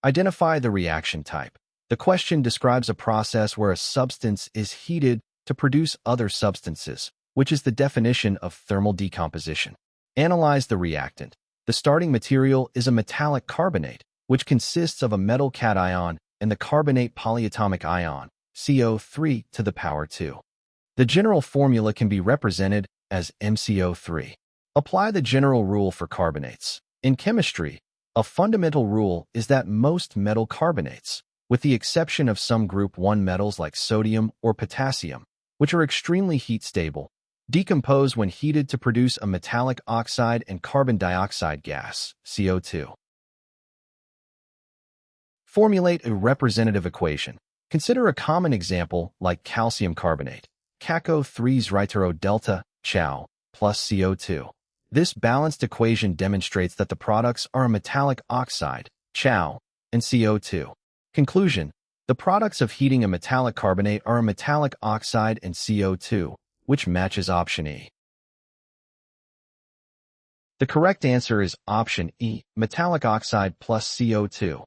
Identify the reaction type. The question describes a process where a substance is heated to produce other substances, which is the definition of thermal decomposition. Analyze the reactant. The starting material is a metallic carbonate, which consists of a metal cation and the carbonate polyatomic ion, CO3 to the power 2. The general formula can be represented as MCO3. Apply the general rule for carbonates. In chemistry, a fundamental rule is that most metal carbonates, with the exception of some group 1 metals like sodium or potassium, which are extremely heat-stable, decompose when heated to produce a metallic oxide and carbon dioxide gas, CO2. Formulate a representative equation. Consider a common example like calcium carbonate, CaCO3 delta, Chow, plus CO2. This balanced equation demonstrates that the products are a metallic oxide, Chow, and CO2. Conclusion: the products of heating a metallic carbonate are a metallic oxide and CO2, which matches option E. The correct answer is option E, metallic oxide plus CO2.